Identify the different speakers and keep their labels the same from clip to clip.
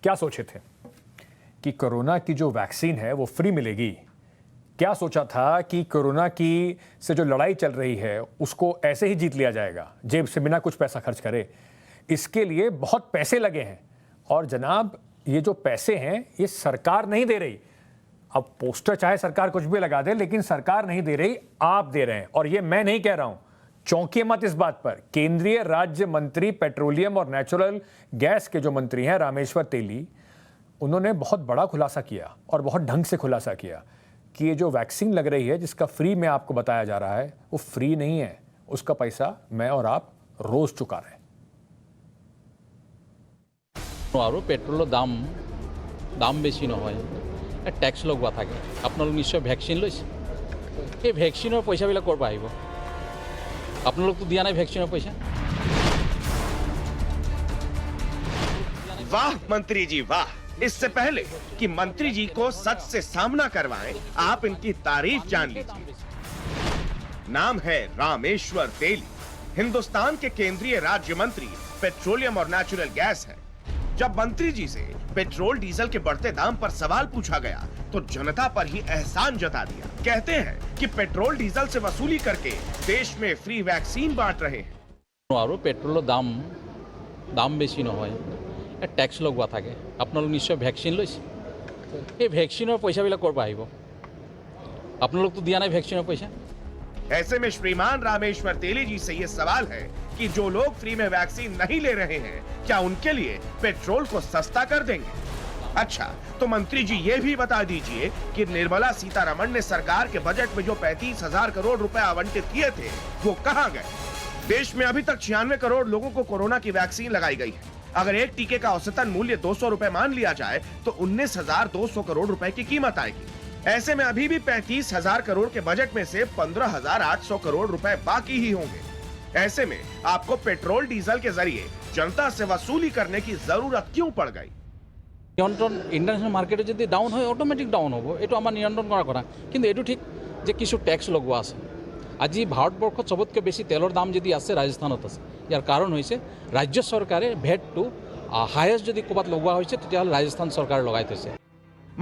Speaker 1: क्या सोचे थे कि कोरोना की जो वैक्सीन है वो फ्री मिलेगी? क्या सोचा था कि कोरोना की से जो लड़ाई चल रही है उसको ऐसे ही जीत लिया जाएगा, जेब से बिना कुछ पैसा खर्च करे? इसके लिए बहुत पैसे लगे हैं और जनाब ये जो पैसे हैं ये सरकार नहीं दे रही। अब पोस्टर चाहे सरकार कुछ भी लगा दे, लेकिन सरकार नहीं दे रही, आप दे रहे हैं। और ये मैं नहीं कह रहा हूं, चौंकिए मत इस बात पर। केंद्रीय राज्य मंत्री पेट्रोलियम और नेचुरल गैस के जो मंत्री हैं रामेश्वर तेली, उन्होंने बहुत बड़ा खुलासा किया और बहुत ढंग से खुलासा किया कि ये जो वैक्सीन लग रही है जिसका फ्री में आपको बताया जा रहा है वो फ्री नहीं है, उसका पैसा मैं और आप रोज चुका रहे हैं।
Speaker 2: और पेट्रोल दाम बेसि नहय टैक्स लगवा थाके आपनालोक निश्चय भैक्सिन लैছে এই ভ্যাকসিনৰ পইচাবিলাক ক'ৰ পৰা আহিব আপোনালোকতো দিয়া নাই ভ্যাকসিনৰ পইচা
Speaker 3: वाह मंत्री जी वाह। इससे पहले कि मंत्री जी को सच से सामना करवाएं, आप इनकी तारीफ जान लीजिए। नाम है रामेश्वर तेली, हिंदुस्तान के केंद्रीय राज्य मंत्री पेट्रोलियम और नेचुरल गैस है। जब मंत्री जी से पेट्रोल डीजल के बढ़ते दाम पर सवाल पूछा गया तो जनता पर ही एहसान जता दिया। कहते हैं कि पेट्रोल डीजल से वसूली करके देश में फ्री वैक्सीन बांट रहे हैं।
Speaker 2: और पेट्रोल दाम बेसि नहय टैक्स लगवा थाके आपनालोक निश्चय भैक्सिन लैছে এই ভ্যাকসিনৰ পইচাবিলাক ক'ৰ পৰা আহিব আপোনালোকতো দিয়া নাই ভ্যাকসিনৰ পইচা।
Speaker 3: ऐसे में श्रीमान रामेश्वर तेली जी से ये सवाल है कि जो लोग फ्री में वैक्सीन नहीं ले रहे हैं क्या उनके लिए पेट्रोल को सस्ता कर देंगे? अच्छा, तो मंत्री जी ये भी बता दीजिए कि निर्मला सीतारमण ने सरकार के बजट में जो 35,000 करोड़ रुपए आवंटित किए थे वो कहां गए? देश में अभी तक 96 करोड़ लोगों को कोरोना की वैक्सीन लगाई गई है। अगर एक टीके का औसतन मूल्य 200 रुपए मान लिया जाए तो 19,200 करोड़ रुपए की कीमत आएगी। ऐसे में अभी भी 35,000 करोड़ के बजट में से 15,800 करोड़ रुपए बाकी ही होंगे। ऐसे में आपको पेट्रोल डीजल के जरिए जनता से वसूली करने की जरूरत क्यों पड़ गई?
Speaker 2: নিয়ন্ত্রণ ইন্টারন্যাশনাল মার্কেটে যদি ডাউন হয় অটোমেটিক ডাউন হ'ব, এইটো আমাৰ নিয়ন্ত্ৰণ কৰাৰ কথা। কিন্তু এইটো ঠিক যে কিছু ট্যাক্স লগোৱা আছে। আজি ভাৰতবৰ্ষত সবতকৈ বেছি তেলৰ দাম যদি আছে ৰাজস্থানত আছে। ইয়াৰ কাৰণ হৈছে ৰাজ্য চৰকাৰে ভেটটো হাইয়েষ্ট যদি ক'ৰবাত লগোৱা হৈছে তেতিয়াহ'লে ৰাজস্থান চৰকাৰে লগাই থৈছে।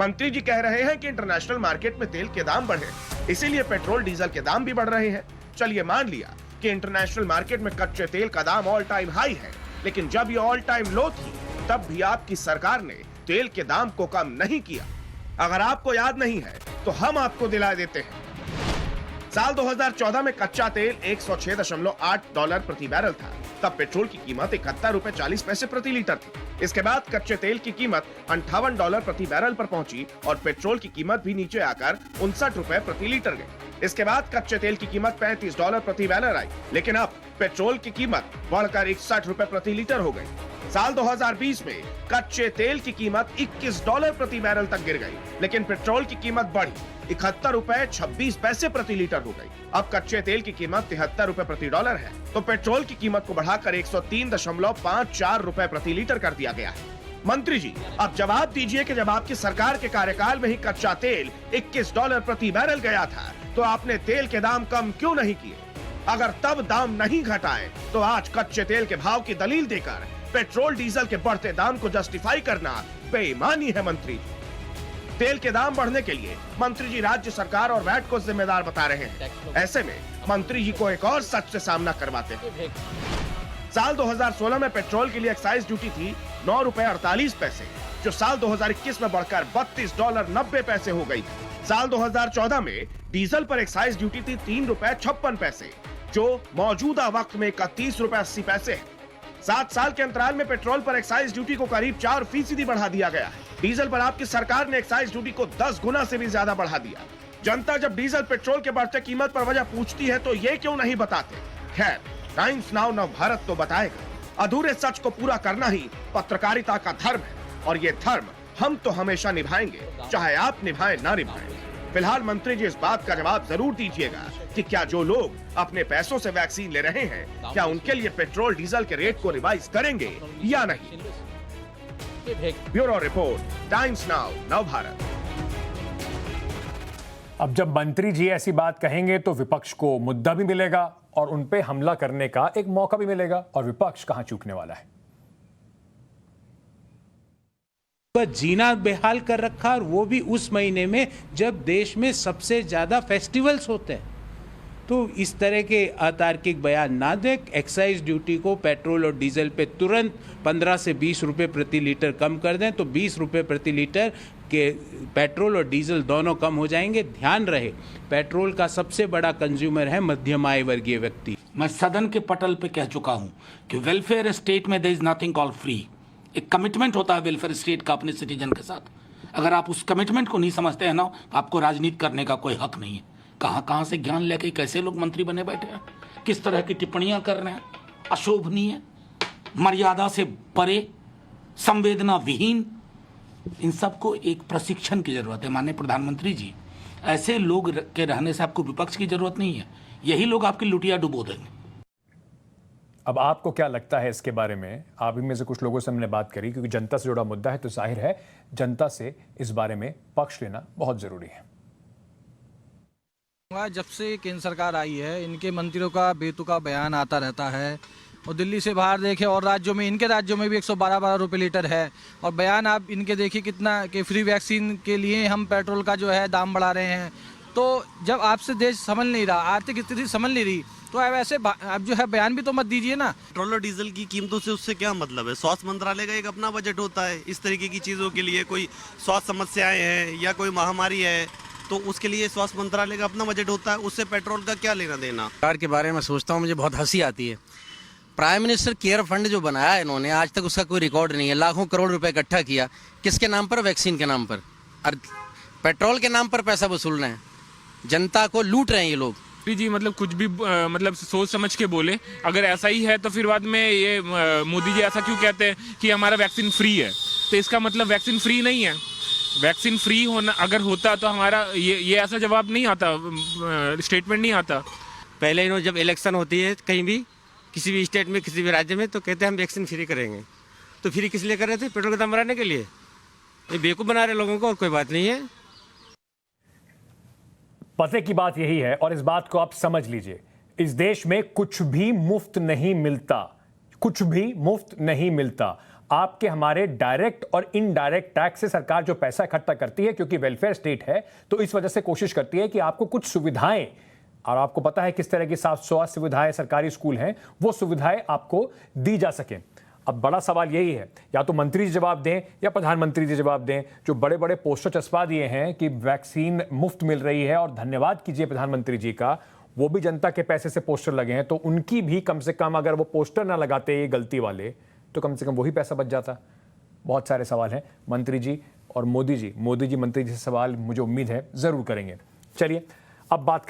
Speaker 3: मंत्री जी कह रहे हैं कि इंटरनेशनल मार्केट में तेल के दाम बढ़े, इसीलिए पेट्रोल डीजल के दाम भी बढ़ रहे हैं। चलिए मान लिया कि इंटरनेशनल मार्केट में कच्चे तेल का दाम ऑल टाइम हाई है, लेकिन जब ये ऑल टाइम लो थी तब भी आपकी सरकार ने तेल के दाम को कम नहीं किया। अगर आपको याद नहीं है तो हम आपको दिला देते हैं। साल 2014 में कच्चा तेल $106.8 प्रति बैरल था। तब पेट्रोल की कीमत $71.40 प्रति लीटर थी। इसके बाद कच्चे तेल की कीमत $58 प्रति बैरल पर पहुंची और पेट्रोल की कीमत भी नीचे आकर $59 प्रति लीटर गई। इसके बाद कच्चे तेल की कीमत $35 प्रति बैरल आई, लेकिन अब पेट्रोल की कीमत बढ़कर $61 प्रति लीटर हो गई। साल 2020 में कच्चे तेल की कीमत $21 प्रति बैरल तक गिर गई, लेकिन पेट्रोल की कीमत बढ़ी $71.26 प्रति लीटर हो गई। अब कच्चे तेल की कीमत $73 प्रति डॉलर है, तो पेट्रोल की कीमत को बढ़ाकर $103.54 प्रति लीटर कर दिया गया है। मंत्री जी, अब जवाब दीजिए कि जब आपकी सरकार के कार्यकाल में ही कच्चा तेल $21 प्रति बैरल गया था तो आपने तेल के दाम कम क्यों नहीं किए? अगर तब दाम नहीं घटाए तो आज कच्चे तेल के भाव की दलील देकर पेट्रोल डीजल के बढ़ते दाम को जस्टिफाई करना बेईमानी है। मंत्री जी, तेल के दाम बढ़ने के लिए मंत्री जी राज्य सरकार और वैट को जिम्मेदार बता रहे हैं। ऐसे में मंत्री जी को एक और सच से सामना करवाते हैं। साल 2016 में पेट्रोल के लिए एक्साइज ड्यूटी थी $9.48, जो साल 2021 में बढ़कर $32.90 हो गई थी। साल 2014 में डीजल पर एक्साइज ड्यूटी थी $3.56, जो मौजूदा वक्त में $31.80 है। 7 साल के अंतराल में पेट्रोल पर एक्साइज ड्यूटी को करीब 4% बढ़ा दिया गया है। डीजल पर आपकी सरकार ने एक्साइज ड्यूटी को 10 गुना से भी ज्यादा बढ़ा दिया। जनता जब डीजल पेट्रोल के बढ़ते कीमत पर वजह पूछती है तो ये क्यों नहीं बताते? खैर, टाइम्स नाउ नव भारत तो बताएगा। अधूरे सच को पूरा करना ही पत्रकारिता का धर्म है और ये धर्म हम तो हमेशा निभाएंगे, चाहे आप निभाएं ना निभाएं। फिलहाल मंत्री जी इस बात का जवाब जरूर दीजिएगा कि क्या जो लोग अपने पैसों से वैक्सीन ले रहे हैं क्या उनके लिए पेट्रोल डीजल के रेट को रिवाइज करेंगे या नहीं? ब्यूरो रिपोर्ट, टाइम्स नाउ नव भारत।
Speaker 1: अब जब मंत्री जी ऐसी बात कहेंगे तो विपक्ष को मुद्दा भी मिलेगा और उन पे हमला करने का एक मौका भी मिलेगा, और विपक्ष कहां चूकने वाला है।
Speaker 4: का जीना बेहाल कर रखा, और वो भी उस महीने में जब देश में सबसे ज्यादा फेस्टिवल्स होते हैं। तो इस तरह के अतार्किक बयान ना दें। एक्साइज ड्यूटी को पेट्रोल और डीजल पे तुरंत 15 से 20 रुपए प्रति लीटर कम कर दें, तो 20 रुपए प्रति लीटर के पेट्रोल और डीजल दोनों कम हो जाएंगे। ध्यान रहे, पेट्रोल का सबसे बड़ा कंज्यूमर है मध्यम आय वर्गीय व्यक्ति।
Speaker 5: मैं सदन के पटल पे कह चुका हूं कि वेलफेयर स्टेट में there is nothing called free. एक कमिटमेंट होता है वेलफेयर स्टेट का अपने सिटीजन के साथ। अगर आप उस कमिटमेंट को नहीं समझते हैं ना, तो आपको राजनीति करने का कोई हक नहीं है। कहाँ से ज्ञान लेके कैसे लोग मंत्री बने बैठे हैं, किस तरह की टिप्पणियां कर रहे हैं, अशोभनीय, मर्यादा से परे, संवेदना विहीन। इन सबको एक प्रशिक्षण की जरूरत है। माननीय प्रधानमंत्री जी, ऐसे लोग के रहने से आपको विपक्ष की जरूरत नहीं है। यही लोग आपकी लुटिया डुबो देंगे।
Speaker 1: अब आपको क्या लगता है इसके बारे में? आप ही में से कुछ लोगों से हमने बात करी, क्योंकि जनता से जुड़ा मुद्दा है, तो जाहिर है जनता से इस बारे में पक्ष लेना बहुत जरूरी है।
Speaker 6: जब से केंद्र सरकार आई है, इनके मंत्रियों का बेतुका बयान आता रहता है, और दिल्ली से बाहर देखे और राज्यों में, इनके राज्यों में भी 112 रुपये लीटर है। और बयान आप इनके देखिए कितना कि फ्री वैक्सीन के लिए हम पेट्रोल का जो है दाम बढ़ा रहे हैं। तो जब आपसे देश संभल नहीं रहा, आर्थिक स्थिति संभल नहीं रही, तो अब ऐसे आप जो है बयान भी तो मत दीजिए ना।
Speaker 7: पेट्रोल और डीजल की कीमतों से उससे क्या मतलब है? स्वास्थ्य मंत्रालय का एक अपना बजट होता है इस तरीके की चीज़ों के लिए। कोई स्वास्थ्य समस्याएं हैं या कोई महामारी है, तो उसके लिए स्वास्थ्य मंत्रालय का अपना बजट होता है। उससे पेट्रोल का क्या लेना देना?
Speaker 8: सरकार के बारे में सोचता हूँ, मुझे बहुत हंसी आती है। प्राइम मिनिस्टर केयर फंड जो बनाया है इन्होंने, आज तक उसका कोई रिकॉर्ड नहीं है। लाखों करोड़ रुपए इकट्ठा किया, किसके नाम पर? वैक्सीन के नाम पर। और पेट्रोल के नाम पर पैसा वसूल रहे हैं, जनता को लूट रहे हैं ये लोग।
Speaker 9: जी मतलब कुछ भी मतलब सोच समझ के बोले। अगर ऐसा ही है तो फिर बाद में ये मोदी जी ऐसा क्यों कहते हैं कि हमारा वैक्सीन फ्री है? तो इसका मतलब वैक्सीन फ्री नहीं है। वैक्सीन फ्री होना अगर होता तो हमारा ये ऐसा जवाब नहीं आता, स्टेटमेंट नहीं आता।
Speaker 10: पहले इन्होंने जब इलेक्शन होती है कहीं भी, किसी भी स्टेट में, किसी भी राज्य में, तो कहते हैं हम वैक्सीन फ्री करेंगे। तो फ्री किस लिए कर रहे थे? पेट्रोल का दाम बढ़ाने के लिए। ये बेवकूफ़ बना रहे लोगों को, और कोई बात नहीं है।
Speaker 1: पते की बात यही है, और इस बात को आप समझ लीजिए, इस देश में कुछ भी मुफ्त नहीं मिलता। कुछ भी मुफ्त नहीं मिलता। आपके हमारे डायरेक्ट और इनडायरेक्ट टैक्स से सरकार जो पैसा इकट्ठा करती है, क्योंकि वेलफेयर स्टेट है, तो इस वजह से कोशिश करती है कि आपको कुछ सुविधाएं, और आपको पता है किस तरह की स्वास्थ्य सुविधाएं सरकारी स्कूल हैं, वो सुविधाएं आपको दी जा सकें। अब बड़ा सवाल यही है, या तो मंत्री जी जवाब दें या प्रधानमंत्री जी जवाब दें। जो बड़े बड़े पोस्टर चस्पा दिए हैं कि वैक्सीन मुफ्त मिल रही है, और धन्यवाद कीजिए प्रधानमंत्री जी का, वो भी जनता के पैसे से पोस्टर लगे हैं, तो उनकी भी कम से कम, अगर वो पोस्टर ना लगाते ये गलती वाले, तो कम से कम वही पैसा बच जाता। बहुत सारे सवाल हैं मंत्री जी और मोदी जी मंत्री जी से सवाल मुझे उम्मीद है जरूर करेंगे। चलिए अब बात करते